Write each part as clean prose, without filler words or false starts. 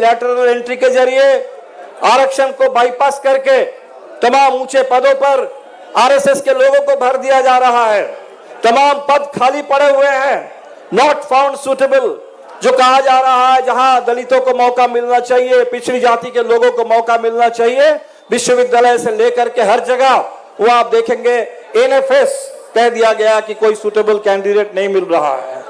Lateral entry के जरिए आरक्षण को बाईपास करके तमाम ऊंचे पदों पर आरएसएस के लोगों को भर दिया जा रहा है। तमाम पद खाली पड़े हुए हैं, नॉट फाउंड सुटेबल जो कहा जा रहा है, जहां दलितों को मौका मिलना चाहिए, पिछड़ी जाति के लोगों को मौका मिलना चाहिए, विश्वविद्यालय से लेकर के हर जगह वो आप देखेंगे एनएफएस कह दिया गया कि कोई सुटेबल कैंडिडेट नहीं मिल रहा है।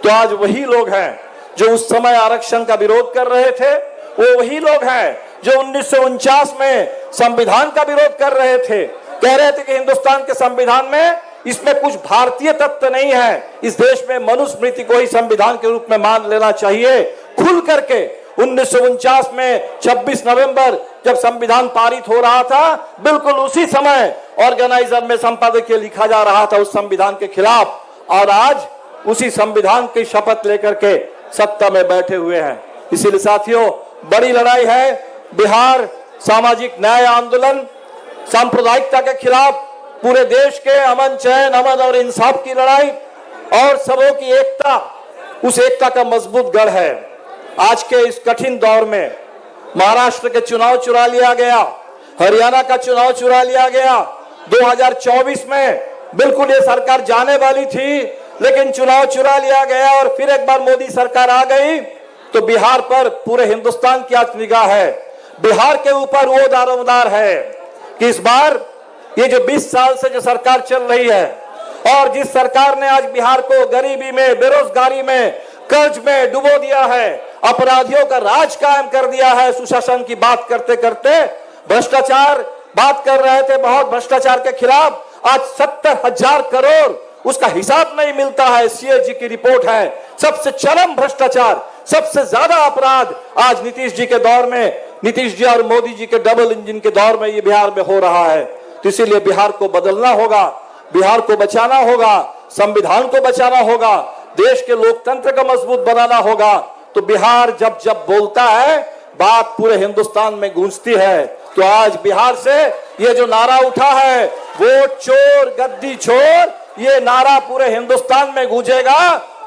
तो आज वही लोग हैं जो उस समय आरक्षण का विरोध कर रहे थे, वो वही लोग हैं जो 1949 में संविधान का विरोध कर रहे थे, कह रहे थे कि हिंदुस्तान के संविधान में इसमें कुछ भारतीय तत्व नहीं है, इस देश में मनुस्मृति को ही संविधान के रूप में मान लेना चाहिए। खुल करके 1949 में 26 नवंबर जब संविधान पारित हो रहा था, बिल्कुल उसी समय ऑर्गेनाइजर में संपादकीय लिखा जा रहा था उस संविधान के खिलाफ, और आज उसी संविधान की शपथ लेकर के सत्ता में बैठे हुए हैं। इसीलिए साथियों, बड़ी लड़ाई है। बिहार सामाजिक न्याय आंदोलन, सांप्रदायिकता के खिलाफ पूरे देश के अमन चैन, अमन और इंसाफ की लड़ाई और सबों की एकता, उस एकता का मजबूत गढ़ है। आज के इस कठिन दौर में महाराष्ट्र के चुनाव चुरा लिया गया, हरियाणा का चुनाव चुरा लिया गया। 2024 में बिल्कुल ये सरकार जाने वाली थी, लेकिन चुनाव चुरा लिया गया और फिर एक बार मोदी सरकार आ गई, तो बिहार पर पूरे हिंदुस्तान की आज निगाह है। बिहार के ऊपर वो दारोमदार है कि इस बार ये जो 20 साल से जो सरकार चल रही है, और जिस सरकार ने आज बिहार को गरीबी में, बेरोजगारी में, कर्ज में डुबो दिया है, अपराधियों का राज कायम कर दिया है, सुशासन की बात करते करते भ्रष्टाचार बात कर रहे थे, बहुत भ्रष्टाचार के खिलाफ आज 70,000 करोड़ उसका हिसाब नहीं मिलता है। सीएजी की रिपोर्ट है, सबसे चरम भ्रष्टाचार, सबसे ज्यादा अपराध आज नीतीश जी के दौर में, नीतीश जी और मोदी जी के डबल इंजन के दौर में ये बिहार में हो रहा है। तो इसीलिए बिहार को बदलना होगा, बिहार को बचाना होगा, संविधान को बचाना होगा, देश के लोकतंत्र को मजबूत बनाना होगा। तो बिहार जब जब बोलता है, बात पूरे हिंदुस्तान में गूंजती है। तो आज बिहार से ये जो नारा उठा है, वोट चोर गद्दी छोर, ये नारा पूरे हिंदुस्तान में गूंजेगा।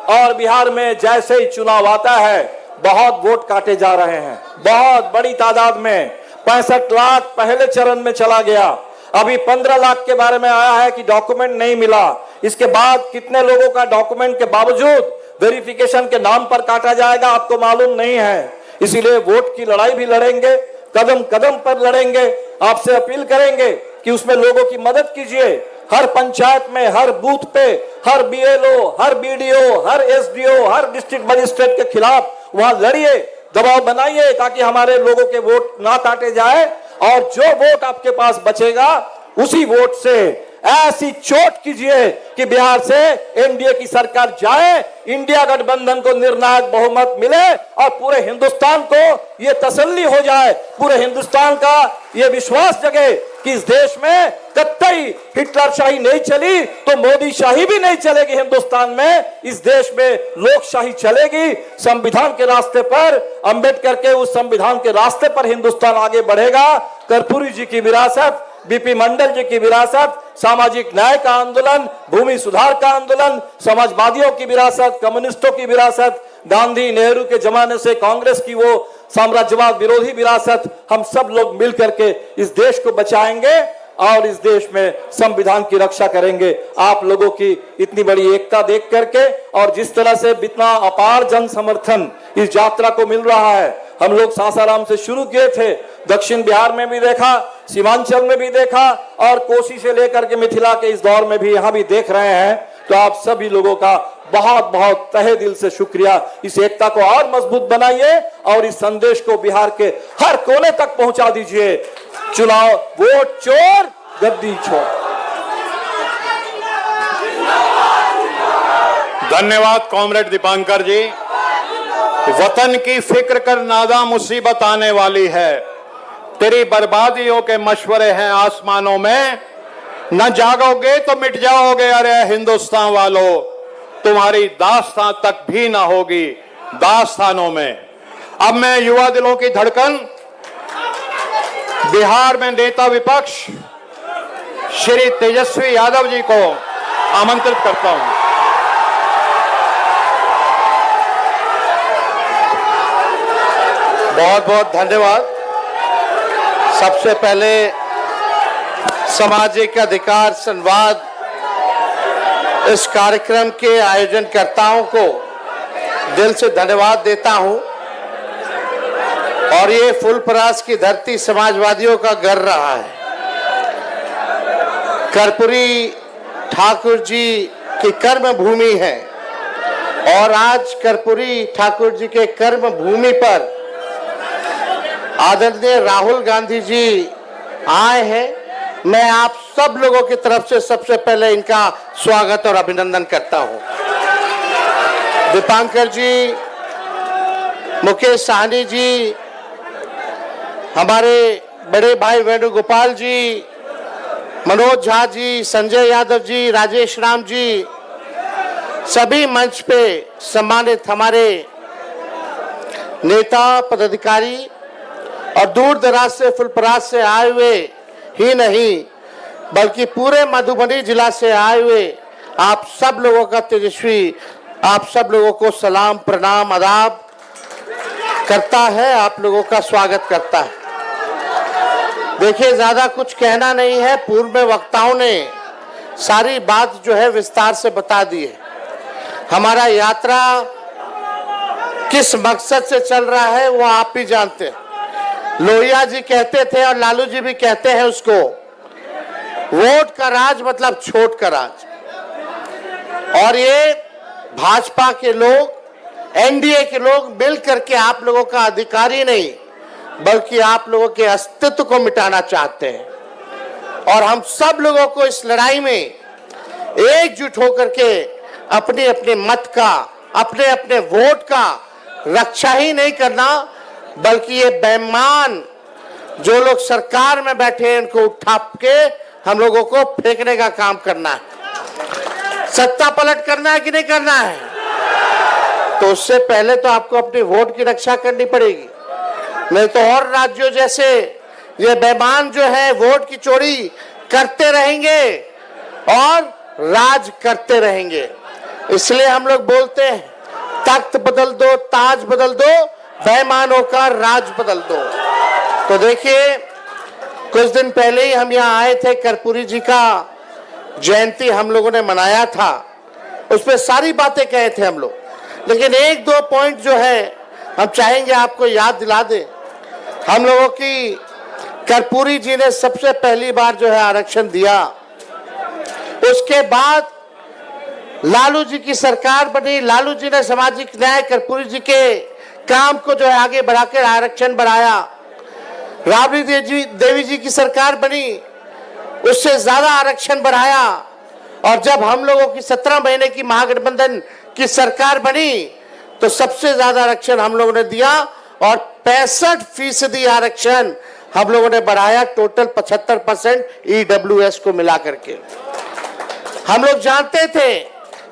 और बिहार में जैसे ही चुनाव आता है, बहुत वोट काटे जा रहे हैं, बहुत बड़ी तादाद में। 65 लाख पहले चरण में चला गया, अभी 15 लाख के बारे में आया है कि डॉक्यूमेंट नहीं मिला। इसके बाद कितने लोगों का डॉक्यूमेंट के बावजूद वेरिफिकेशन के नाम पर काटा जाएगा, आपको मालूम नहीं है। इसीलिए वोट की लड़ाई भी लड़ेंगे, कदम कदम पर लड़ेंगे। आपसे अपील करेंगे कि उसमें लोगों की मदद कीजिए। हर पंचायत में, हर बूथ पे, हर बीएलओ, हर बीडीओ, हर एसडीओ, हर डिस्ट्रिक्ट मजिस्ट्रेट के खिलाफ वहां लड़िए, दबाव बनाइए, ताकि हमारे लोगों के वोट ना काटे जाए। और जो वोट आपके पास बचेगा, उसी वोट से ऐसी चोट कीजिए कि बिहार से एनडीए की सरकार जाए, इंडिया गठबंधन को निर्णायक बहुमत मिले और पूरे हिंदुस्तान को ये तसल्ली हो जाए, पूरे हिंदुस्तान का ये विश्वास जगे कि इस देश में कतई हिटलर शाही नहीं चली तो मोदी शाही भी नहीं चलेगी। हिंदुस्तान में, इस देश में लोकशाही चलेगी, संविधान के रास्ते पर, अंबेडकर के उस संविधान के रास्ते पर हिंदुस्तान आगे बढ़ेगा। कर्पूरी जी की विरासत, बीपी मंडल जी की विरासत, सामाजिक न्याय का आंदोलन, भूमि सुधार का आंदोलन, समाजवादियों की विरासत, कम्युनिस्टों की विरासत, गांधी नेहरू के जमाने से कांग्रेस की वो साम्राज्यवाद विरोधी विरासत, हम सब लोग मिलकर के इस देश को बचाएंगे और इस देश में संविधान की रक्षा करेंगे। आप लोगों की इतनी बड़ी एकता देख करके और जिस तरह से इतना अपार जन समर्थन इस यात्रा को मिल रहा है, हम लोग सासाराम से शुरू किए थे, दक्षिण बिहार में भी देखा, सीमांचल में भी देखा और कोसी से लेकर के मिथिला के इस दौर में भी यहाँ भी देख रहे हैं। तो आप सभी लोगों का बहुत बहुत तहे दिल से शुक्रिया। इस एकता को और मजबूत बनाइए और इस संदेश को बिहार के हर कोने तक पहुंचा दीजिए। चुनाव वोट चोर गद्दी छोर। धन्यवाद कॉमरेड दीपांकर जी। वतन की फिक्र कर नादा मुसीबत आने वाली है, तेरी बर्बादियों के मशवरे हैं आसमानों में, न जागोगे तो मिट जाओगे अरे हिंदुस्तान वालों, तुम्हारी दास्तां तक भी ना होगी दास्तानों में। अब मैं युवा दिलों की धड़कन, बिहार में नेता विपक्ष श्री तेजस्वी यादव जी को आमंत्रित करता हूं। बहुत बहुत धन्यवाद। सबसे पहले सामाजिक अधिकार संवाद इस कार्यक्रम के आयोजनकर्ताओं को दिल से धन्यवाद देता हूं। और ये फुलपरास की धरती समाजवादियों का घर रहा है। कर्पूरी ठाकुर जी की कर्म भूमि है और आज कर्पूरी ठाकुर जी के कर्म भूमि पर आदरणीय राहुल गांधी जी आए हैं। मैं आप सब लोगों की तरफ से सबसे पहले इनका स्वागत और अभिनंदन करता हूं। दीपांकर जी, मुकेश साहनी जी, हमारे बड़े भाई वेणुगोपाल जी, मनोज झा जी, संजय यादव जी, राजेश राम जी, सभी मंच पे सम्मानित हमारे नेता पदाधिकारी और दूर दराज से फुलपरास से आए हुए ही नहीं बल्कि पूरे मधुबनी जिला से आए हुए आप सब लोगों का तेजस्वी, आप सब लोगों को सलाम प्रणाम आदाब करता है, आप लोगों का स्वागत करता है। देखिए, ज्यादा कुछ कहना नहीं है, पूर्व में वक्ताओं ने सारी बात जो है विस्तार से बता दी है। हमारा यात्रा किस मकसद से चल रहा है वो आप भी जानते हैं। लोहिया जी कहते थे और लालू जी भी कहते हैं उसको, वोट का राज मतलब छोट का राज। और ये भाजपा के लोग, एनडीए के लोग मिल करके आप लोगों का अधिकार ही नहीं बल्कि आप लोगों के अस्तित्व को मिटाना चाहते हैं। और हम सब लोगों को इस लड़ाई में एकजुट होकर के अपने अपने मत का, अपने अपने वोट का रक्षा ही नहीं करना बल्कि ये बेईमान जो लोग सरकार में बैठे हैं उनको उठा के हम लोगों को फेंकने का काम करना है। सत्ता पलट करना है कि नहीं करना है? तो उससे पहले तो आपको अपने वोट की रक्षा करनी पड़ेगी। नहीं तो और राज्यों जैसे ये बेईमान जो है वोट की चोरी करते रहेंगे और राज करते रहेंगे। इसलिए हम लोग बोलते हैं, तख्त बदल दो, ताज बदल दो, बेईमानों का राज बदल दो। तो देखिए, कुछ दिन पहले ही हम यहाँ आए थे, कर्पूरी जी का जयंती हम लोगों ने मनाया था, उस पर सारी बातें कहे थे हम लोग। लेकिन एक दो पॉइंट जो है हम चाहेंगे आपको याद दिला दे। हम लोगों की कर्पूरी जी ने सबसे पहली बार जो है आरक्षण दिया, उसके बाद लालू जी की सरकार बनी, लालू जी ने सामाजिक न्याय कर्पूरी जी के काम को जो है आगे बढ़ाकर आरक्षण बढ़ाया। राबड़ी देवी जी की सरकार बनी, उससे ज्यादा आरक्षण बढ़ाया। और जब हम लोगों की 17 महीने की महागठबंधन की सरकार बनी तो सबसे ज्यादा आरक्षण हम लोगों ने दिया और 65% आरक्षण हम लोगों ने बढ़ाया, टोटल 75% EWS को मिला करके। हम लोग जानते थे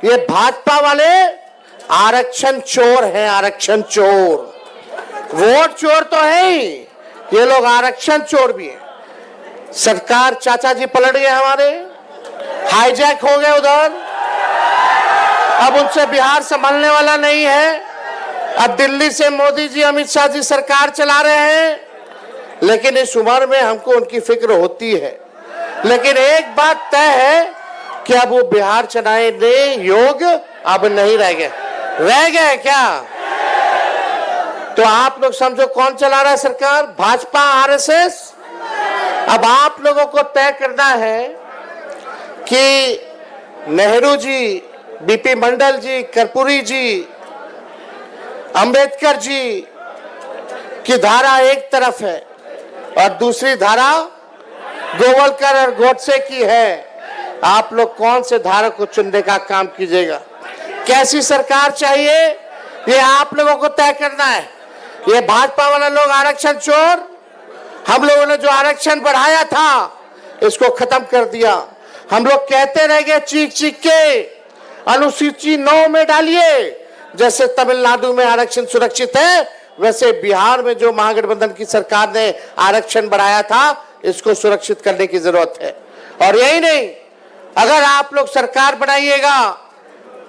ये भाजपा वाले आरक्षण चोर हैं, आरक्षण चोर। वोट चोर तो है ही, ये लोग आरक्षण चोर भी हैं। सरकार चाचा जी पलट गए हमारे, हाईजैक हो गए उधर, अब उनसे बिहार संभलने वाला नहीं है। अब दिल्ली से मोदी जी, अमित शाह जी सरकार चला रहे हैं। लेकिन इस उम्र में हमको उनकी फिक्र होती है। लेकिन एक बात तय है कि अब वो बिहार चलाने योग्य अब नहीं रह गए। रह गए क्या? तो आप लोग समझो कौन चला रहा है सरकार? भाजपा, आरएसएस। अब आप लोगों को तय करना है कि नेहरू जी, बीपी मंडल जी, कर्पूरी जी, अंबेडकर जी की धारा एक तरफ है और दूसरी धारा गोवलकर और गोडसे की है। आप लोग कौन से धारा को चुनने का काम कीजिएगा? कैसी सरकार चाहिए ये आप लोगों को तय करना है। ये भाजपा वाला लोग आरक्षण चोर, हम लोगों ने जो आरक्षण बढ़ाया था इसको खत्म कर दिया। हम लोग कहते रह गए चीख चीख के, अनुसूची 9 में डालिए। जैसे तमिलनाडु में आरक्षण सुरक्षित है वैसे बिहार में जो महागठबंधन की सरकार ने आरक्षण बढ़ाया था इसको सुरक्षित करने की जरूरत है। और यही नहीं, अगर आप लोग सरकार बनाइएगा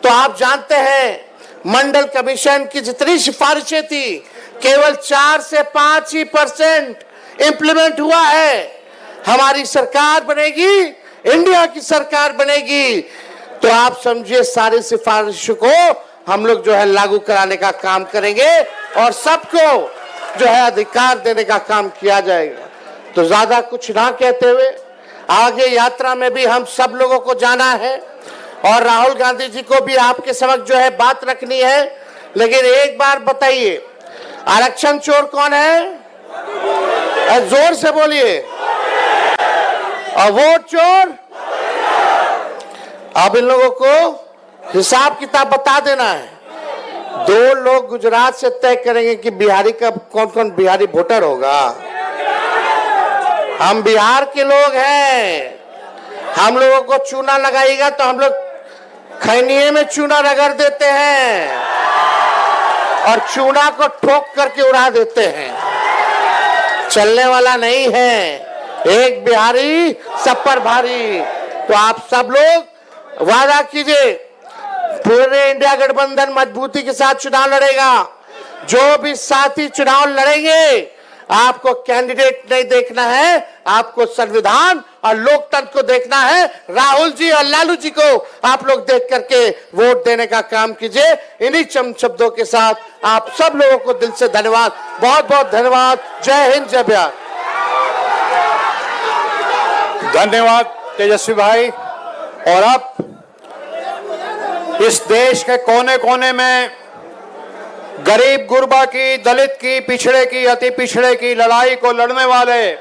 तो आप जानते हैं मंडल कमीशन की जितनी सिफारिशें थी केवल 4 से 5% इंप्लीमेंट हुआ है। हमारी सरकार बनेगी, इंडिया की सरकार बनेगी, तो आप समझिए सारी सिफारिशों को हम लोग जो है लागू कराने का काम करेंगे और सबको जो है अधिकार देने का काम किया जाएगा। तो ज्यादा कुछ ना कहते हुए आगे यात्रा में भी हम सब लोगों को जाना है और राहुल गांधी जी को भी आपके समक्ष जो है बात रखनी है। लेकिन एक बार बताइए, आरक्षण चोर कौन है? जोर से बोलिए। और वोट चोर? अब इन लोगों को हिसाब किताब बता देना है। 2 लोग गुजरात से तय करेंगे कि बिहारी का कौन कौन बिहारी वोटर होगा। हम बिहार के लोग हैं, हम लोगों को चूना लगाएगा तो हम लोग खैनिये में चूना रगड़ देते हैं और चूना को ठोक करके उड़ा देते हैं। चलने वाला नहीं है, एक बिहारी सब पर भारी। तो आप सब लोग वादा कीजिए, पूरे इंडिया गठबंधन मजबूती के साथ चुनाव लड़ेगा। जो भी साथी चुनाव लड़ेंगे, आपको कैंडिडेट नहीं देखना है, आपको संविधान और लोकतंत्र को देखना है। राहुल जी और लालू जी को आप लोग देख करके वोट देने का काम कीजिए। इन्हीं चंद शब्दों के साथ आप सब लोगों को दिल से धन्यवाद, बहुत बहुत धन्यवाद। जय हिंद, जय बिहार। धन्यवाद तेजस्वी भाई। और अब इस देश के कोने कोने में गरीब गुरबा की, दलित की, पिछड़े की, अति पिछड़े की लड़ाई को लड़ने वाले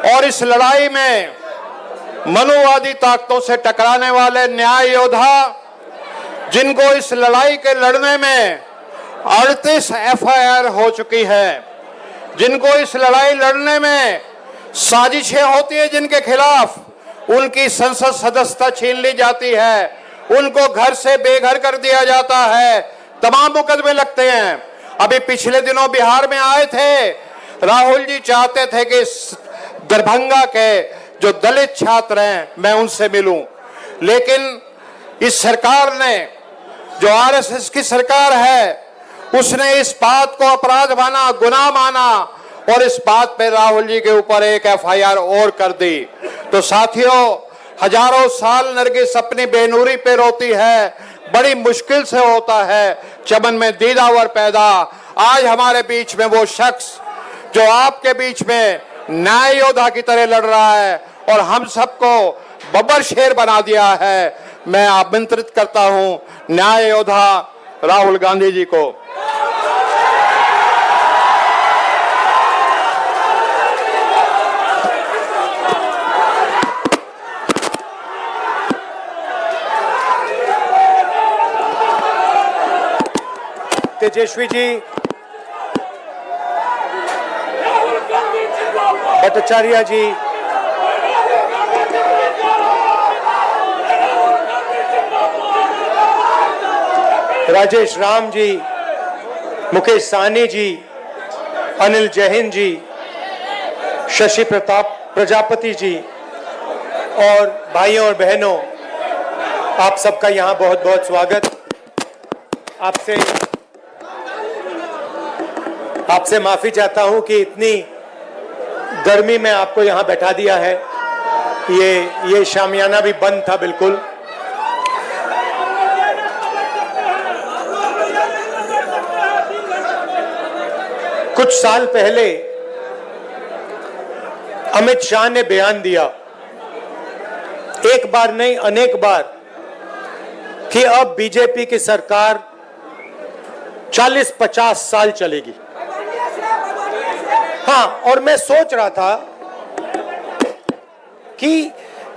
और इस लड़ाई में मनुवादी ताकतों से टकराने वाले न्याय योद्धा, जिनको इस लड़ाई के लड़ने में 38 FIR हो चुकी है, जिनको इस लड़ाई लड़ने में साजिशें होती है, जिनके खिलाफ उनकी संसद सदस्यता छीन ली जाती है, उनको घर से बेघर कर दिया जाता है, तमाम मुकदमे लगते हैं। अभी पिछले दिनों बिहार में आए थे, राहुल जी चाहते थे कि दरभंगा के जो दलित छात्र हैं मैं उनसे मिलूं, लेकिन इस सरकार ने, जो RSS की सरकार है, उसने इस बात को अपराध माना, गुनाह माना और इस बात पे राहुल जी के ऊपर एक FIR और कर दी। तो साथियों, हजारों साल नरगिस अपनी बेनूरी पे रोती है, बड़ी मुश्किल से होता है चमन में दीदावर पैदा। आज हमारे बीच में वो शख्स जो आपके बीच में न्याय योद्धा की तरह लड़ रहा है और हम सबको बब्बर शेर बना दिया है, मैं आमंत्रित करता हूं न्याय योद्धा राहुल गांधी जी को। तेजस्वी जी, भट्टाचार्य जी, राजेश राम जी, मुकेश साहनी जी, अनिल जैन जी, शशि प्रजापति जी और भाइयों और बहनों, आप सबका यहाँ बहुत बहुत स्वागत। आपसे माफी चाहता हूं कि इतनी गर्मी में आपको यहां बैठा दिया है। ये शामियाना भी बंद था बिल्कुल। कुछ साल पहले अमित शाह ने बयान दिया, एक बार नहीं अनेक बार, कि अब बीजेपी की सरकार 40-50 साल चलेगी। हाँ, और मैं सोच रहा था कि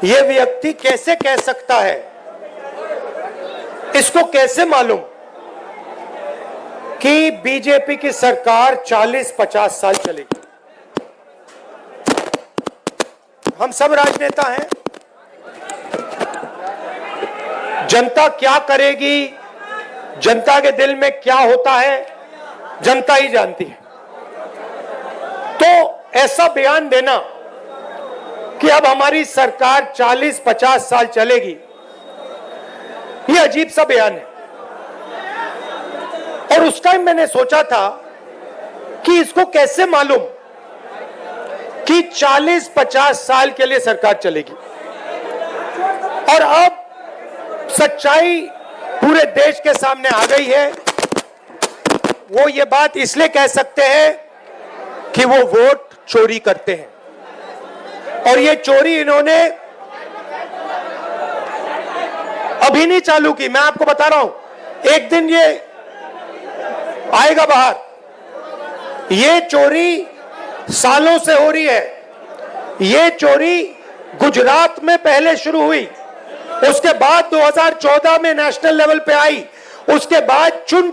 यह व्यक्ति कैसे कह सकता है, इसको कैसे मालूम कि बीजेपी की सरकार 40-50 साल चलेगी। हम सब राजनेता हैं, जनता क्या करेगी, जनता के दिल में क्या होता है, जनता ही जानती है। तो ऐसा बयान देना कि अब हमारी सरकार 40-50 साल चलेगी, यह अजीब सा बयान है। और उस टाइम मैंने सोचा था कि इसको कैसे मालूम कि 40-50 साल के लिए सरकार चलेगी। और अब सच्चाई पूरे देश के सामने आ गई है। वो ये बात इसलिए कह सकते हैं कि वो वोट चोरी करते हैं, और ये चोरी इन्होंने अभी नहीं चालू की। मैं आपको बता रहा हूं, एक दिन ये आएगा बाहर। ये चोरी सालों से हो रही है। ये चोरी गुजरात में पहले शुरू हुई, उसके बाद 2014 में नेशनल लेवल पे आई, उसके बाद चुन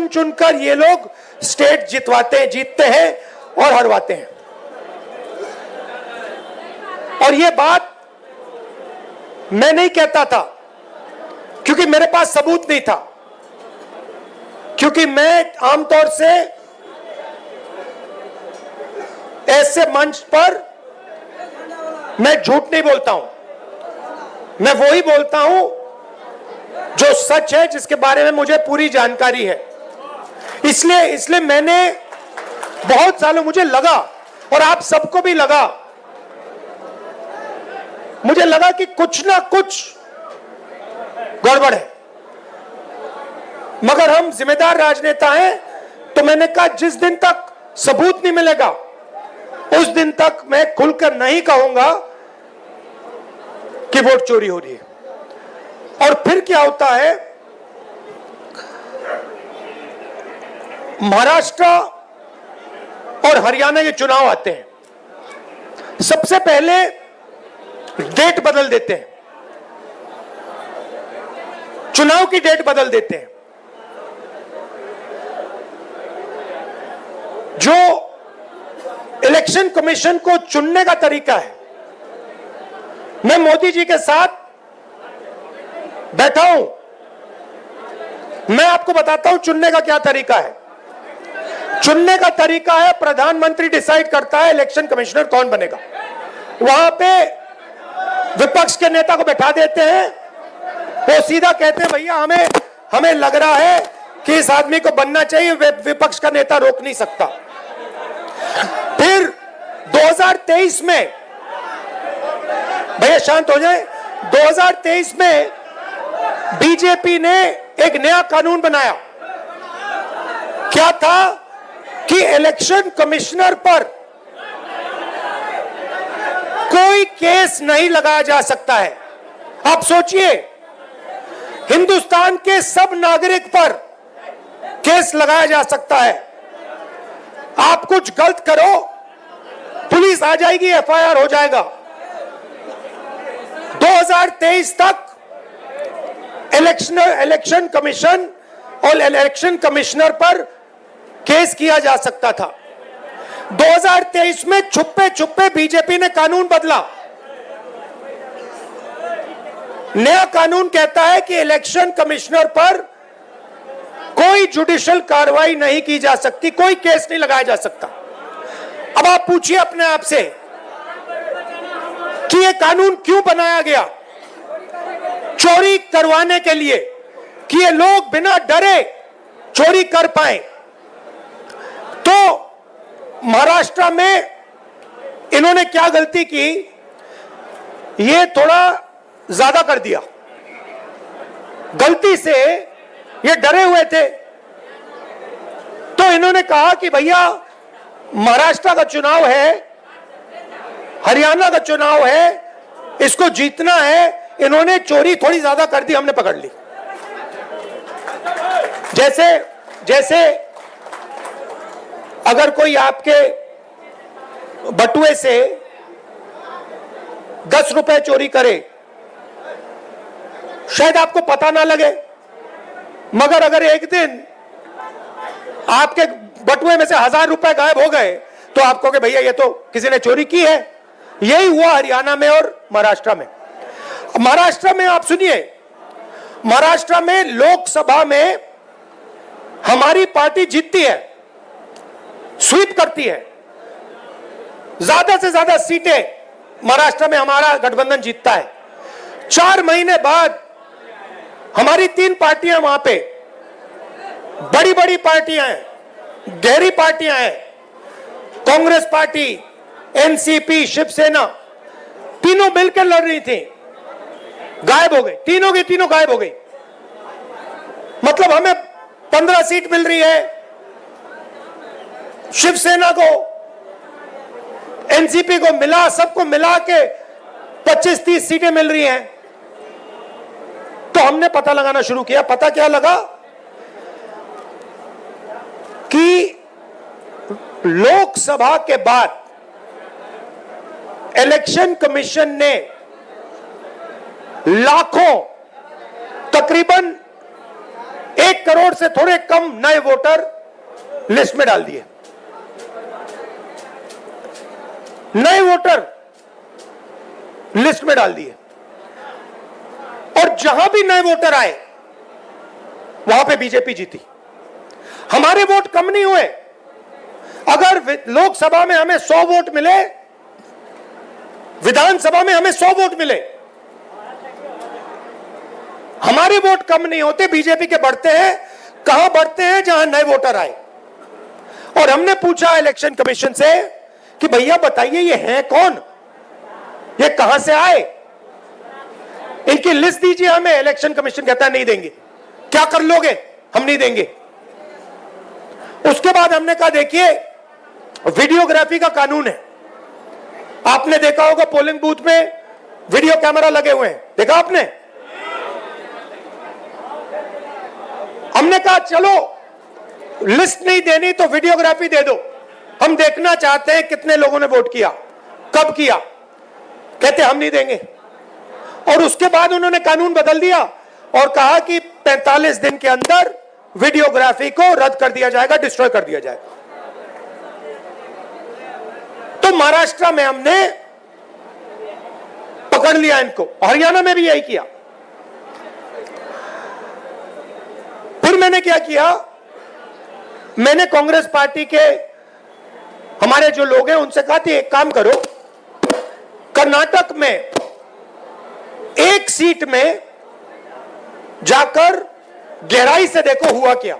चुनकर ये लोग स्टेट जीतते हैं और हरवाते हैं। और ये बात मैं नहीं कहता था क्योंकि मेरे पास सबूत नहीं था, क्योंकि मैं आमतौर से ऐसे मंच पर मैं झूठ नहीं बोलता हूं। मैं वही बोलता हूं जो सच है, जिसके बारे में मुझे पूरी जानकारी है। इसलिए मैंने बहुत सालों, मुझे लगा और आप सबको भी लगा, मुझे लगा कि कुछ ना कुछ गड़बड़ है। मगर हम जिम्मेदार राजनेता हैं, तो मैंने कहा जिस दिन तक सबूत नहीं मिलेगा उस दिन तक मैं खुलकर नहीं कहूंगा कि वोट चोरी हो रही है। और फिर क्या होता है, महाराष्ट्र और हरियाणा के चुनाव आते हैं, सबसे पहले डेट बदल देते हैं, चुनाव की डेट बदल देते हैं। जो इलेक्शन कमीशन को चुनने का तरीका है, मैं मोदी जी के साथ बैठा हूं, मैं आपको बताता हूं चुनने का क्या तरीका है। चुनने का तरीका है, प्रधानमंत्री डिसाइड करता है इलेक्शन कमिश्नर कौन बनेगा। वहां पे विपक्ष के नेता को बैठा देते हैं, वो सीधा कहते हैं भैया हमें लग रहा है कि इस आदमी को बनना चाहिए, विपक्ष का नेता रोक नहीं सकता। फिर 2023 में, भैया शांत हो जाए, 2023 में बीजेपी ने एक नया कानून बनाया। क्या था कि इलेक्शन कमिश्नर पर कोई केस नहीं लगाया जा सकता है। आप सोचिए, हिंदुस्तान के सब नागरिक पर केस लगाया जा सकता है। आप कुछ गलत करो, पुलिस आ जाएगी, एफआईआर हो जाएगा। 2023 तक इलेक्शन कमीशन और इलेक्शन कमिश्नर पर केस किया जा सकता था। 2023 में छुपे बीजेपी ने कानून बदला। नया कानून कहता है कि इलेक्शन कमिश्नर पर कोई जुडिशियल कार्रवाई नहीं की जा सकती, कोई केस नहीं लगाया जा सकता। अब आप पूछिए अपने आप से कि यह कानून क्यों बनाया गया? चोरी करवाने के लिए, कि ये लोग बिना डरे चोरी कर पाए। तो महाराष्ट्र में इन्होंने क्या गलती की, ये थोड़ा ज्यादा कर दिया। गलती से ये डरे हुए थे, तो इन्होंने कहा कि भैया महाराष्ट्र का चुनाव है, हरियाणा का चुनाव है, इसको जीतना है। इन्होंने चोरी थोड़ी ज्यादा कर दी, हमने पकड़ ली। जैसे अगर कोई आपके बटुए से 10 रुपए चोरी करे, शायद आपको पता ना लगे, मगर अगर एक दिन आपके बटुए में से 1000 रुपए गायब हो गए तो आप कहोगे भैया ये तो किसी ने चोरी की है। यही हुआ हरियाणा में और महाराष्ट्र में। महाराष्ट्र में आप सुनिए, महाराष्ट्र में लोकसभा में हमारी पार्टी जीतती है, स्वीप करती है, ज्यादा से ज्यादा सीटें महाराष्ट्र में हमारा गठबंधन जीतता है। 4 महीने बाद हमारी 3 पार्टियां वहां पे, बड़ी बड़ी पार्टियां हैं, गहरी पार्टियां हैं, कांग्रेस पार्टी, एनसीपी, शिवसेना, तीनों मिलकर लड़ रही थी, गायब हो गई, तीनों की तीनों गायब हो गई। मतलब हमें 15 सीट मिल रही है, शिवसेना को, एनसीपी को मिला, सबको मिला के 25-30 सीटें मिल रही हैं। तो हमने पता लगाना शुरू किया। पता क्या लगा कि लोकसभा के बाद इलेक्शन कमीशन ने लाखों, तकरीबन 1 करोड़ से थोड़े कम नए वोटर लिस्ट में डाल दिए। नए वोटर लिस्ट में डाल दिए, और जहां भी नए वोटर आए वहां पे बीजेपी जीती। हमारे वोट कम नहीं हुए। अगर लोकसभा में हमें 100 वोट मिले, विधानसभा में हमें 100 वोट मिले, हमारे वोट कम नहीं होते, बीजेपी के बढ़ते हैं। कहां बढ़ते हैं? जहां नए वोटर आए। और हमने पूछा इलेक्शन कमीशन से कि भैया बताइए ये हैं कौन, ये कहां से आए, इनकी लिस्ट दीजिए हमें। इलेक्शन कमीशन कहता है नहीं देंगे। क्या कर लोगे? हम नहीं देंगे। उसके बाद हमने कहा देखिए वीडियोग्राफी का कानून है, आपने देखा होगा पोलिंग बूथ में वीडियो कैमरा लगे हुए हैं, देखा आपने? हमने कहा चलो लिस्ट नहीं देनी तो वीडियोग्राफी दे दो, हम देखना चाहते हैं कितने लोगों ने वोट किया, कब किया। कहते हम नहीं देंगे। और उसके बाद उन्होंने कानून बदल दिया और कहा कि 45 दिन के अंदर वीडियोग्राफी को रद्द कर दिया जाएगा, डिस्ट्रॉय कर दिया जाएगा। तो महाराष्ट्र में हमने पकड़ लिया इनको, हरियाणा में भी यही किया। फिर मैंने क्या किया, मैंने कांग्रेस पार्टी के हमारे जो लोग हैं उनसे कहा कि एक काम करो, कर्नाटक में एक सीट में जाकर गहराई से देखो हुआ क्या।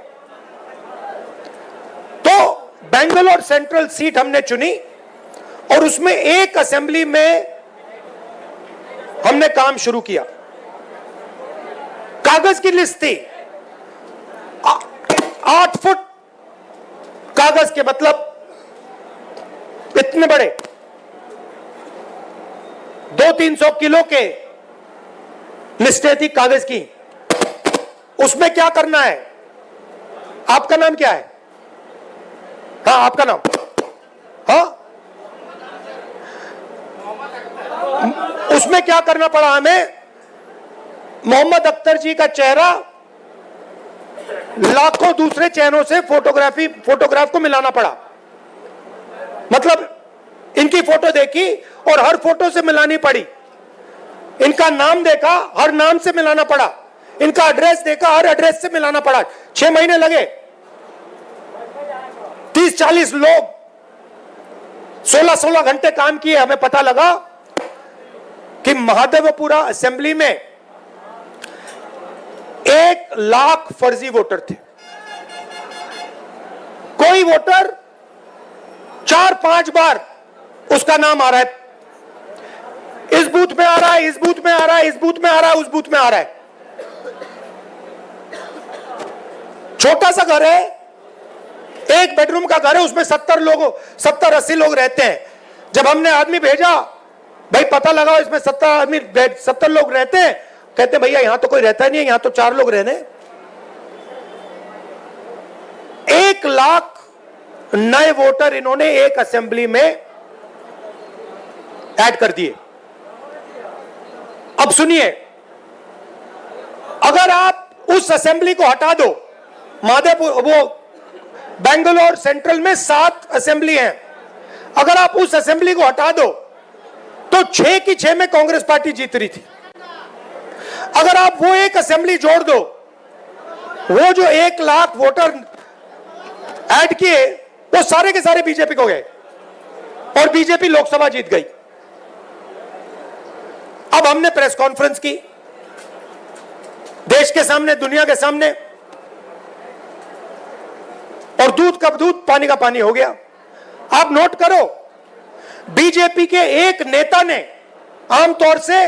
तो बेंगलोर सेंट्रल सीट हमने चुनी और उसमें एक असेंबली में हमने काम शुरू किया। कागज की लिस्ट थी, 8 फुट कागज के, मतलब इतने बड़े, 200-300 किलो के लिस्टें थी कागज की। उसमें क्या करना है? आपका नाम क्या है? हाँ आपका नाम? हाँ, उसमें क्या करना पड़ा हमें? मोहम्मद अख्तर जी का चेहरा लाखों दूसरे चेहरों से फोटोग्राफ को मिलाना पड़ा। मतलब इनकी फोटो देखी और हर फोटो से मिलानी पड़ी। इनका नाम देखा, हर नाम से मिलाना पड़ा। इनका एड्रेस देखा, हर एड्रेस से मिलाना पड़ा। 6 महीने लगे। 30-40 लोग 16-16 घंटे काम किए। हमें पता लगा कि महादेवपुरा असेंबली में 1 लाख फर्जी वोटर थे। कोई वोटर 4-5 बार उसका नाम आ रहा है, इस बूथ में आ रहा है, इस बूथ में आ रहा है, इस बूथ में आ रहा है, उस बूथ में आ रहा है। छोटा सा घर है, 1 बेडरूम का घर है, उसमें 70-80 लोग रहते हैं। जब हमने आदमी भेजा, भाई पता लगाओ इसमें 70 लोग रहते हैं, कहते भैया यहां तो कोई रहता नहीं है, यहां तो 4 लोग रहने। 1 लाख नए वोटर इन्होंने एक असेंबली में ऐड कर दिए। अब सुनिए, अगर आप उस असेंबली को हटा दो, माधेपुर, वो बेंगलोर सेंट्रल में 7 असेंबली हैं, अगर आप उस असेंबली को हटा दो तो 6 की 6 में कांग्रेस पार्टी जीत रही थी। अगर आप वो एक असेंबली जोड़ दो, वो जो 1 लाख वोटर ऐड किए वो सारे के सारे बीजेपी को गए और बीजेपी लोकसभा जीत गई। अब हमने प्रेस कॉन्फ्रेंस की, देश के सामने, दुनिया के सामने, और दूध का दूध पानी का पानी हो गया। आप नोट करो, बीजेपी के एक नेता ने आमतौर से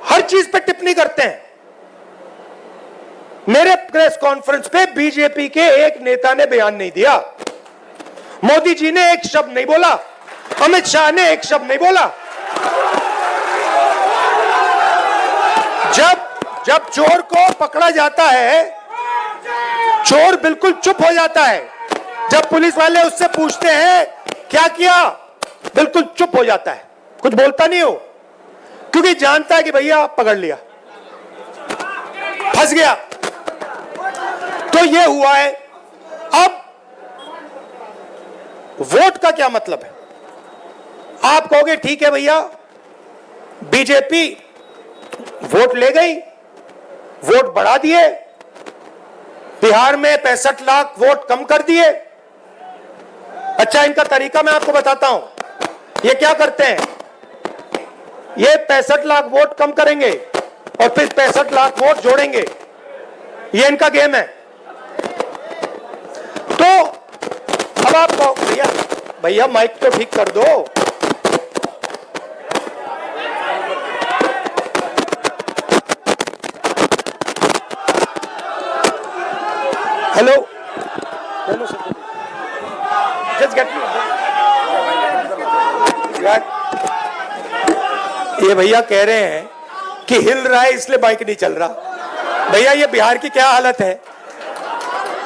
हर चीज पे टिप्पणी करते हैं। मेरे प्रेस कॉन्फ्रेंस पे बीजेपी के एक नेता ने बयान नहीं दिया, मोदी जी ने एक शब्द नहीं बोला, अमित शाह ने एक शब्द नहीं बोला। जब चोर को पकड़ा जाता है, चोर बिल्कुल चुप हो जाता है। जब पुलिस वाले उससे पूछते हैं क्या किया, बिल्कुल चुप हो जाता है, कुछ बोलता नहीं हो, क्योंकि जानता है कि भैया पकड़ लिया, फंस गया। तो ये हुआ है। अब वोट का क्या मतलब है? आप कहोगे ठीक है भैया, बीजेपी वोट ले गई, वोट बढ़ा दिए, बिहार में 65 लाख वोट कम कर दिए। अच्छा, इनका तरीका मैं आपको बताता हूं। ये क्या करते हैं, ये 65 लाख वोट कम करेंगे और फिर 65 लाख वोट जोड़ेंगे। ये इनका गेम है। तो अब आप कहो भैया भैया माइक तो ठीक कर दो। हेलो, जस्ट गेट ये भैया कह रहे हैं कि हिल रहा है इसलिए बाइक नहीं चल रहा। भैया ये बिहार की क्या हालत है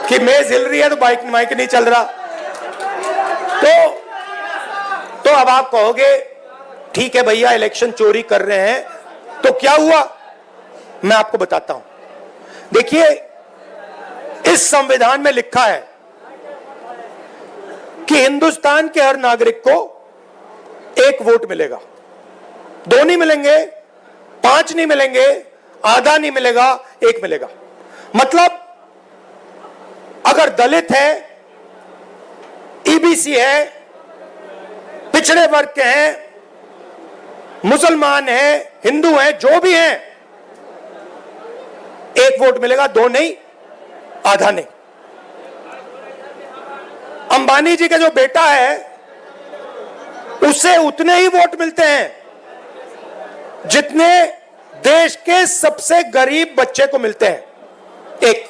कि मेज हिल रही है तो माइक नहीं चल रहा। तो अब आप कहोगे ठीक है भैया, इलेक्शन चोरी कर रहे हैं, तो क्या हुआ? मैं आपको बताता हूं। देखिए, इस संविधान में लिखा है कि हिंदुस्तान के हर नागरिक को एक वोट मिलेगा। 2 नहीं मिलेंगे, 5 नहीं मिलेंगे, आधा नहीं मिलेगा, 1 मिलेगा। मतलब अगर दलित है, ईबीसी है, पिछड़े वर्ग के हैं, मुसलमान हैं, हिंदू हैं, जो भी हैं, 1 वोट मिलेगा, 2 नहीं, आधा नहीं। अंबानी जी का जो बेटा है उसे उतने ही वोट मिलते हैं जितने देश के सबसे गरीब बच्चे को मिलते हैं, 1।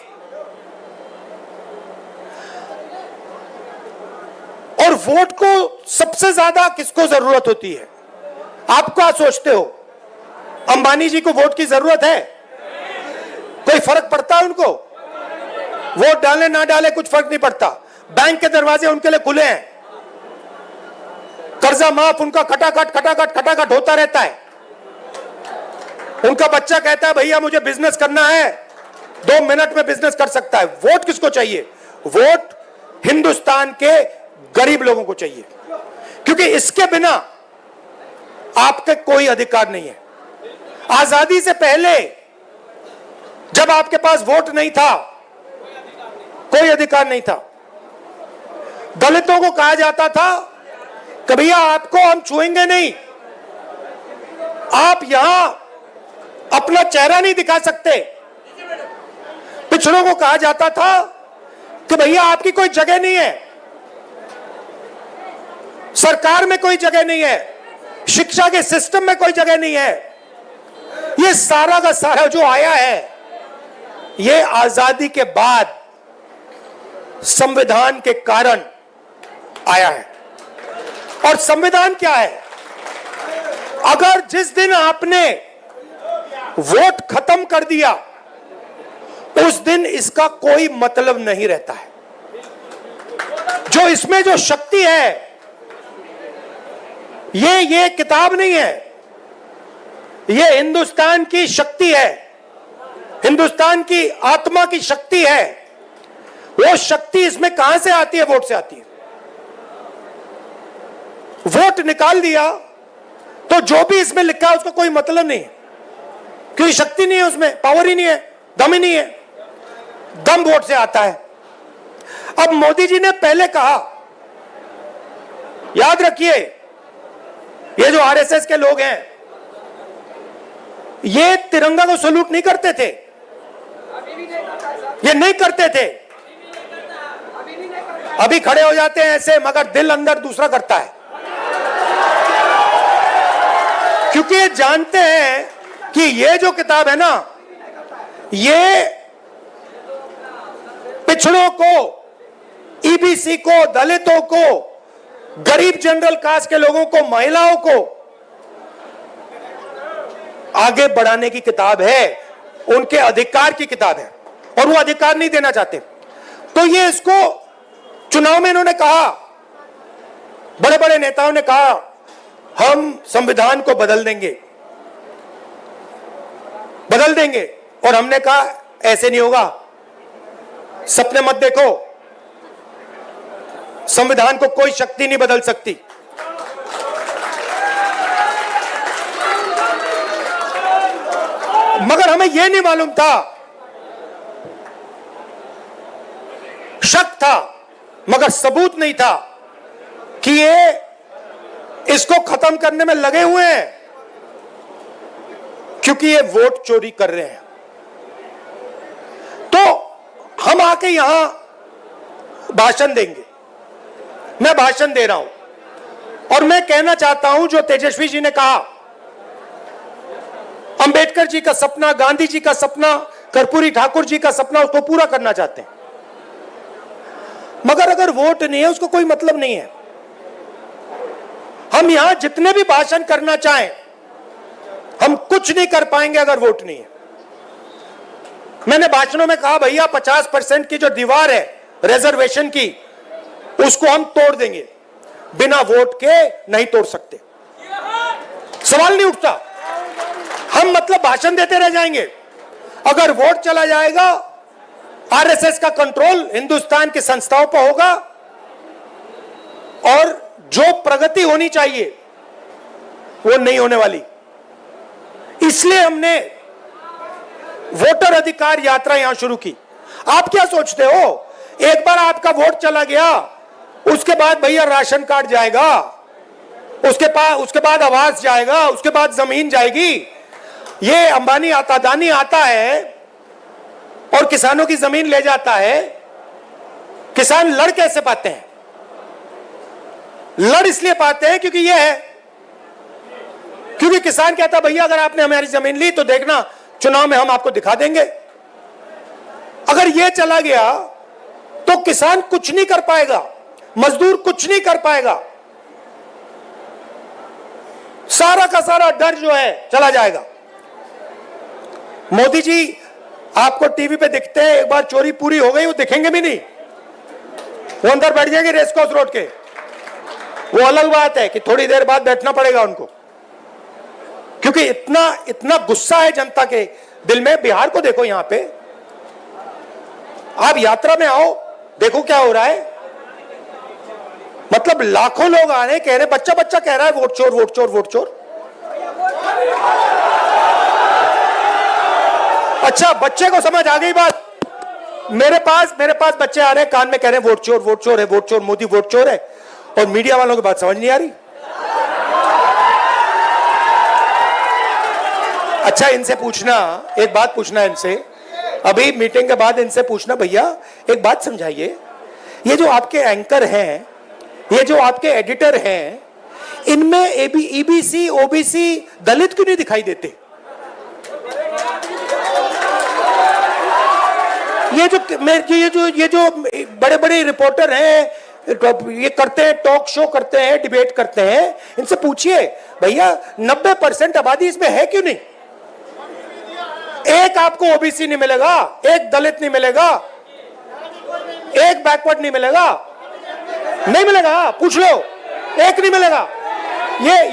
और वोट को सबसे ज्यादा किसको जरूरत होती है? आप क्या सोचते हो? अंबानी जी को वोट की जरूरत है? कोई फर्क पड़ता है उनको? वोट डाले ना डाले कुछ फर्क नहीं पड़ता। बैंक के दरवाजे उनके लिए खुले हैं, कर्जा माफ उनका खटाखट होता रहता है। उनका बच्चा कहता है भैया मुझे बिजनेस करना है, 2 मिनट में बिजनेस कर सकता है। वोट किसको चाहिए? वोट हिंदुस्तान के गरीब लोगों को चाहिए, क्योंकि इसके बिना आपके कोई अधिकार नहीं है। आजादी से पहले जब आपके पास वोट नहीं था, कोई अधिकार नहीं था। दलितों को कहा जाता था कि भैया आपको हम छुएंगे नहीं, आप यहां अपना चेहरा नहीं दिखा सकते। पिछड़ों को कहा जाता था कि भैया आपकी कोई जगह नहीं है, सरकार में कोई जगह नहीं है, शिक्षा के सिस्टम में कोई जगह नहीं है। ये सारा का सारा जो आया है, ये आजादी के बाद संविधान के कारण आया है। और संविधान क्या है? अगर जिस दिन आपने वोट खत्म कर दिया, उस दिन इसका कोई मतलब नहीं रहता है। जो इसमें जो शक्ति है, ये किताब नहीं है, ये हिंदुस्तान की शक्ति है, हिंदुस्तान की आत्मा की शक्ति है। वो शक्ति इसमें कहां से आती है? वोट से आती है। वोट निकाल दिया तो जो भी इसमें लिखा है उसका कोई मतलब नहीं है, क्योंकि शक्ति नहीं है उसमें, पावर ही नहीं है, दम ही नहीं है। दम वोट से आता है। अब मोदी जी ने पहले कहा, याद रखिए, ये जो आरएसएस के लोग हैं, ये तिरंगा को सलूट नहीं करते थे, ये नहीं करते थे। अभी खड़े हो जाते हैं ऐसे, मगर दिल अंदर दूसरा करता है, क्योंकि ये जानते हैं कि ये जो किताब है ना, ये पिछड़ों को, ईबीसी को, दलितों को, गरीब जनरल कास्ट के लोगों को, महिलाओं को आगे बढ़ाने की किताब है, उनके अधिकार की किताब है, और वो अधिकार नहीं देना चाहते। तो ये इसको चुनाव में इन्होंने कहा, बड़े बड़े नेताओं ने कहा हम संविधान को बदल देंगे, बदल देंगे, और हमने कहा ऐसे नहीं होगा, सपने मत देखो, संविधान को कोई शक्ति नहीं बदल सकती। मगर हमें यह नहीं मालूम था, शक था मगर सबूत नहीं था कि ये इसको खत्म करने में लगे हुए हैं, क्योंकि ये वोट चोरी कर रहे हैं। तो हम आके यहां भाषण देंगे, मैं भाषण दे रहा हूं और मैं कहना चाहता हूं जो तेजस्वी जी ने कहा, अंबेडकर जी का सपना, गांधी जी का सपना, कर्पूरी ठाकुर जी का सपना, उसको पूरा करना चाहते हैं। मगर अगर वोट नहीं है उसको कोई मतलब नहीं है। हम यहां जितने भी भाषण करना चाहें हम कुछ नहीं कर पाएंगे अगर वोट नहीं है। मैंने भाषणों में कहा भैया 50% की जो दीवार है रिजर्वेशन की, उसको हम तोड़ देंगे, बिना वोट के नहीं तोड़ सकते, सवाल नहीं उठता। हम मतलब भाषण देते रह जाएंगे। अगर वोट चला जाएगा, आरएसएस का कंट्रोल हिंदुस्तान की संस्थाओं पर होगा और जो प्रगति होनी चाहिए वो नहीं होने वाली। इसलिए हमने वोटर अधिकार यात्रा यहां शुरू की। आप क्या सोचते हो, एक बार आपका वोट चला गया उसके बाद भैया राशन कार्ड जाएगा, उसके बाद आवास जाएगा, उसके बाद जमीन जाएगी। ये अंबानी आता, अदानी आता है और किसानों की जमीन ले जाता है। किसान लड़ कैसे पाते हैं? लड़ इसलिए पाते हैं क्योंकि ये है, क्योंकि किसान कहता भैया अगर आपने हमारी जमीन ली तो देखना चुनाव में हम आपको दिखा देंगे। अगर ये चला गया तो किसान कुछ नहीं कर पाएगा, मजदूर कुछ नहीं कर पाएगा, सारा का सारा डर जो है चला जाएगा। मोदी जी आपको टीवी पे दिखते हैं, एक बार चोरी पूरी हो गई वो दिखेंगे भी नहीं, वो अंदर बैठ जाएंगे रेसकोर्स रोड के। वो अलग बात है कि थोड़ी देर बाद बैठना पड़ेगा उनको, क्योंकि इतना गुस्सा है जनता के दिल में। बिहार को देखो, यहां पे आप यात्रा में आओ, देखो क्या हो रहा है। मतलब लाखों लोग आ रहे हैं, कह रहे, बच्चा बच्चा कह रहा है वोट चोर, वोट चोर, वोट चोर। अच्छा, बच्चे को समझ आ गई बात। मेरे पास बच्चे आ रहे हैं, कान में कह रहे हैं वोट चोर, वोट चोर है, वोट चोर, मोदी वोट चोर है, और मीडिया वालों की बात समझ नहीं आ रही। अच्छा, इनसे पूछना, एक बात पूछना इनसे, अभी मीटिंग के बाद इनसे पूछना, भैया एक बात समझाइए, ये जो आपके एंकर हैं, ये जो आपके एडिटर हैं, इनमें ईबीसी, ओबीसी, दलित क्यों नहीं दिखाई देते? ये जो बड़े बड़े रिपोर्टर हैं, ये करते हैं, टॉक शो करते हैं, डिबेट करते हैं, इनसे पूछिए भैया 90% आबादी इसमें है क्यों नहीं? एक आपको ओबीसी नहीं मिलेगा, एक दलित नहीं मिलेगा, एक बैकवर्ड नहीं मिलेगा, नहीं मिलेगा, पूछ लो, एक नहीं मिलेगा।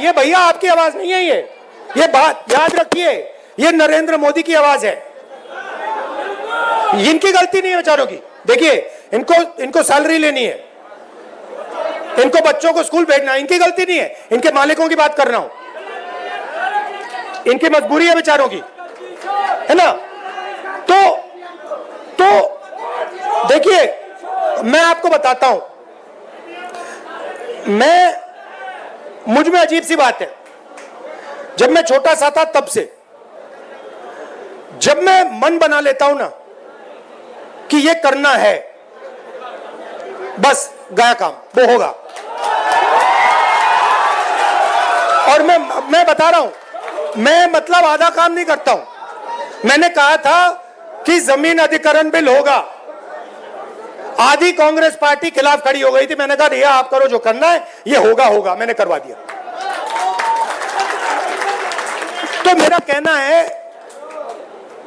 ये भैया आपकी आवाज नहीं है, ये बात याद रखिए, ये नरेंद्र मोदी की आवाज है। इनकी गलती नहीं है बेचारों की। देखिए, इनको सैलरी लेनी है, इनको बच्चों को स्कूल भेजना है, इनकी गलती नहीं है, इनके मालिकों की बात कर रहा हूं, इनकी मजबूरी है बेचारों की, है ना। तो देखिए, मैं आपको बताता हूं, मुझ में अजीब सी बात है। जब मैं छोटा सा था तब से, जब मैं मन बना लेता हूं ना कि ये करना है, बस गया काम, वो होगा। और मैं बता रहा हूं, मैं मतलब आधा काम नहीं करता हूं। मैंने कहा था कि जमीन अधिग्रहण बिल होगा, आधी कांग्रेस पार्टी खिलाफ खड़ी हो गई थी। मैंने कहा भैया आप करो जो करना है, ये होगा, मैंने करवा दिया। तो मेरा कहना है,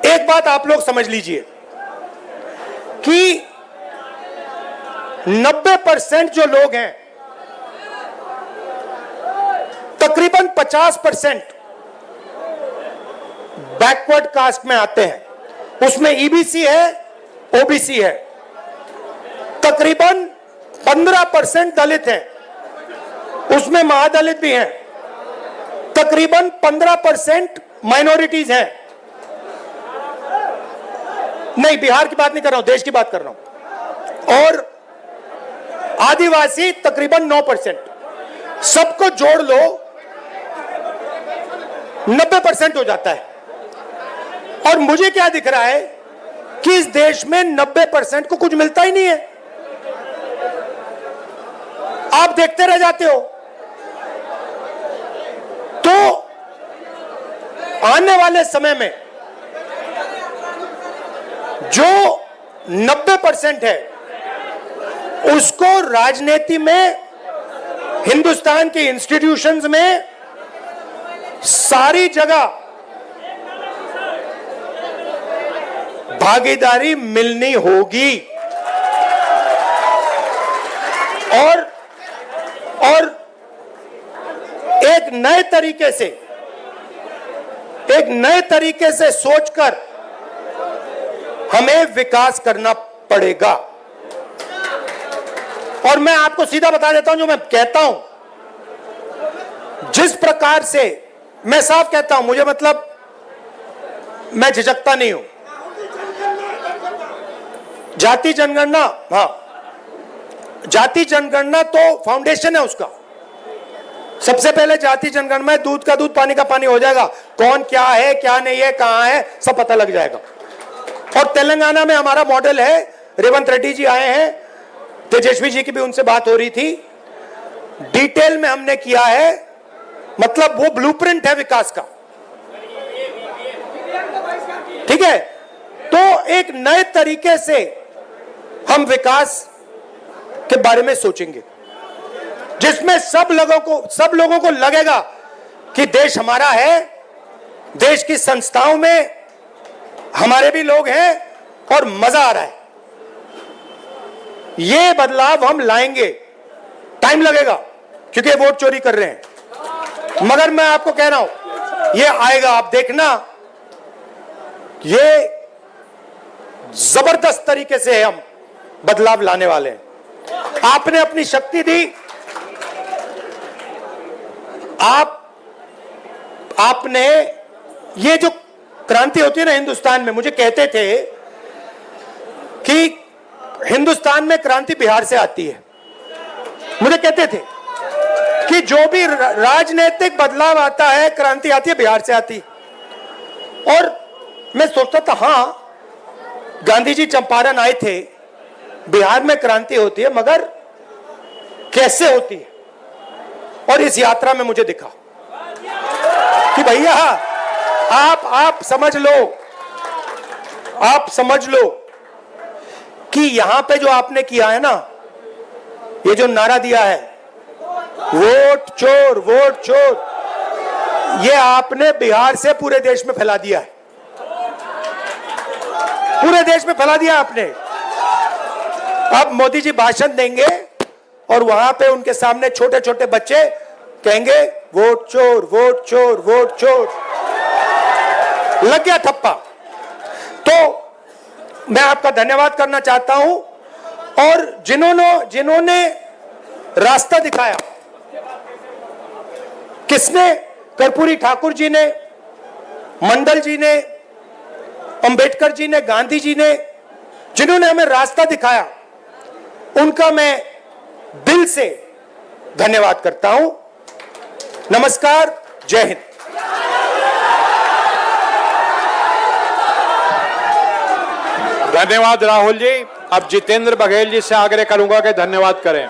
एक बात आप लोग समझ लीजिए कि 90% जो लोग हैं, तकरीबन 50% बैकवर्ड कास्ट में आते हैं। उसमें ईबीसी है, ओबीसी है। तकरीबन 15% दलित हैं, उसमें महादलित भी हैं। तकरीबन 15% माइनॉरिटीज हैं। नहीं, बिहार की बात नहीं कर रहा हूं, देश की बात कर रहा हूं। और आदिवासी तकरीबन 9%। सबको जोड़ लो 90% हो जाता है। और मुझे क्या दिख रहा है कि इस देश में 90% को कुछ मिलता ही नहीं है। आप देखते रह जाते हो। तो आने वाले समय में जो 90% है, उसको राजनीति में, हिंदुस्तान के इंस्टीट्यूशंस में, सारी जगह भागीदारी मिलनी होगी। और एक नए तरीके से सोचकर हमें विकास करना पड़ेगा। और मैं आपको सीधा बता देता हूं, जो मैं कहता हूं, जिस प्रकार से मैं साफ कहता हूं, मुझे मतलब मैं झिझकता नहीं हूं। जाति जनगणना, हाँ, जाति जनगणना तो फाउंडेशन है उसका। सबसे पहले जाति जनगणना में दूध का दूध पानी का पानी हो जाएगा। कौन क्या है, क्या नहीं है, कहां है, सब पता लग जाएगा। और तेलंगाना में हमारा मॉडल है, रेवंत रेड्डी जी आए हैं, तेजस्वी जी की भी उनसे बात हो रही थी, डिटेल में हमने किया है। मतलब वो ब्लूप्रिंट है विकास का। ठीक है, तो एक नए तरीके से हम विकास के बारे में सोचेंगे, जिसमें सब लोगों को लगेगा कि देश हमारा है, देश की संस्थाओं में हमारे भी लोग हैं और मजा आ रहा है। ये बदलाव हम लाएंगे। टाइम लगेगा क्योंकि वोट चोरी कर रहे हैं, मगर मैं आपको कह रहा हूं ये आएगा। आप देखना, ये जबरदस्त तरीके से हम बदलाव लाने वाले हैं। आपने अपनी शक्ति दी, आपने ये जो क्रांति होती है ना हिंदुस्तान में, मुझे कहते थे कि हिंदुस्तान में क्रांति बिहार से आती है। मुझे कहते थे कि जो भी राजनीतिक बदलाव आता है, क्रांति आती है बिहार से आती। और मैं सोचता था हाँ, गांधी जी चंपारण आए थे, बिहार में क्रांति होती है, मगर कैसे होती है। और इस यात्रा में मुझे दिखा कि भैया आप समझ लो कि यहां पे जो आपने किया है ना, ये जो नारा दिया है, वोट चोर वोट चोर, ये आपने बिहार से पूरे देश में फैला दिया है। पूरे देश में फैला दिया आपने। अब मोदी जी भाषण देंगे और वहां पे उनके सामने छोटे छोटे बच्चे कहेंगे वोट चोर वोट चोर वोट चोर। लग गया ठप्पा। तो मैं आपका धन्यवाद करना चाहता हूं, और जिन्होंने रास्ता दिखाया, किसने? कर्पूरी ठाकुर जी ने, मंडल जी ने, अंबेडकर जी ने, गांधी जी ने, जिन्होंने हमें रास्ता दिखाया, उनका मैं दिल से धन्यवाद करता हूं। नमस्कार, जय हिंद। धन्यवाद राहुल जी। अब जितेंद्र बघेल जी से आग्रह करूंगा कि धन्यवाद करें।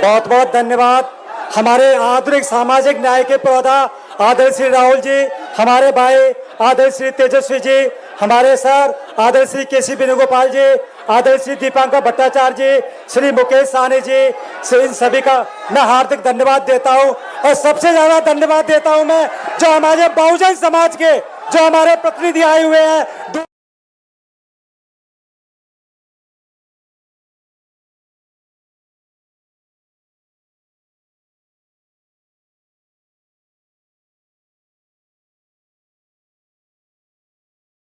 बहुत बहुत धन्यवाद। हमारे आधुनिक सामाजिक न्याय के प्रवक्ता आदरणीय श्री राहुल जी, हमारे भाई आदरणीय श्री तेजस्वी जी, हमारे सर आदरणीय श्री केसी वेणुगोपाल जी, आदरणीय श्री दीपांकर भट्टाचार्य जी, श्री मुकेश साहनी जी, इन सभी का मैं हार्दिक धन्यवाद देता हूं। और सबसे ज्यादा धन्यवाद देता हूं मैं जो हमारे बहुजन समाज के जो हमारे प्रतिनिधि आए हुए हैं।